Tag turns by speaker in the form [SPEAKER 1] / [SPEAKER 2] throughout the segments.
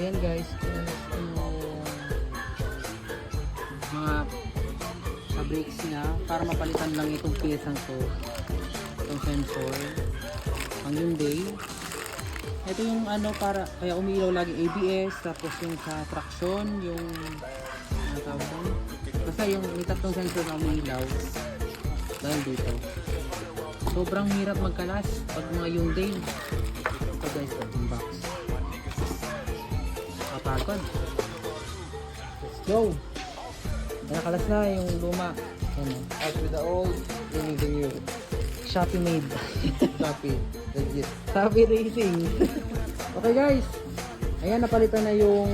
[SPEAKER 1] ayan guys, yung mga brakes niya para mapalitan lang itong piyesang to, itong sensor ang Hyundai. Ito yung ano para kaya umiilaw lagi ABS, tapos yung sa traction yung ano tawag doon, basta yung tatlong sensor na umiilaw dahil dito. Sobrang hirap magkalas pag mga Hyundai. Ito guys, yung box kapagod. Let's go. Nakalas na yung luma.
[SPEAKER 2] Out with the old, in with the new.
[SPEAKER 1] Shopee made.
[SPEAKER 2] Shopee, legit.
[SPEAKER 1] Shopee Racing. Okay guys. Ayan, napalitan na yung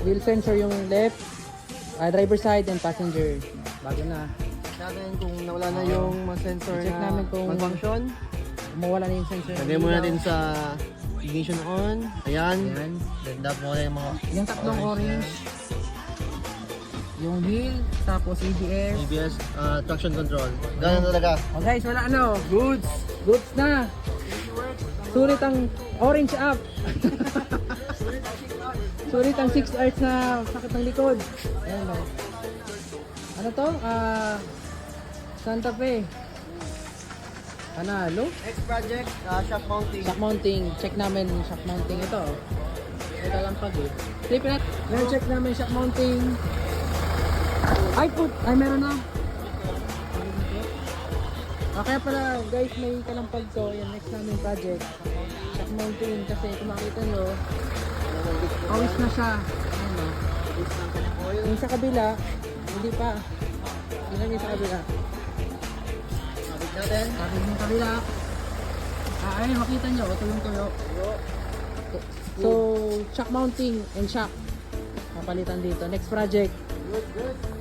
[SPEAKER 1] wheel sensor, yung left, driver side and passenger. Bago na.
[SPEAKER 2] Natin kung nawala na yung mga sensor
[SPEAKER 1] Check
[SPEAKER 2] na
[SPEAKER 1] namin kung
[SPEAKER 2] malfunction.
[SPEAKER 1] mawala na yung sensor.
[SPEAKER 2] Lagay muna natin sa ignition on. Ayan.
[SPEAKER 1] Ayan.
[SPEAKER 2] Then dab muna yung mga
[SPEAKER 1] Yung tatlong orange. Yung wheel, tapos ABS.
[SPEAKER 2] ABS, traction control. Ganun talaga.
[SPEAKER 1] Oh guys, wala ano. Goods. Goods na. Sulit ang orange up. Sulit ang 6 hours na sakit ng likod. Ayan o. Ano to? Santa Fe. Panalo.
[SPEAKER 2] Next project, shock mounting.
[SPEAKER 1] Shock mounting. Check namin yung shock mounting. Ito o. Ito lang pag eh. Flip it. Yan, check namin shock mounting. Ay meron na. Kaya pala guys, may kalampag to. Yan, next namin project. Shock mounting. Kasi kung makita nyo, pawis na siya. Ayan o. Yung sa kabila, hindi pa. Tingnan yung sa kabila.
[SPEAKER 2] Sabit natin.
[SPEAKER 1] Sabi yung kabila. Ayun, makita nyo. Ito yung tuyo. So, shock mounting and shock. Napalitan dito. Next project.
[SPEAKER 2] Good, good.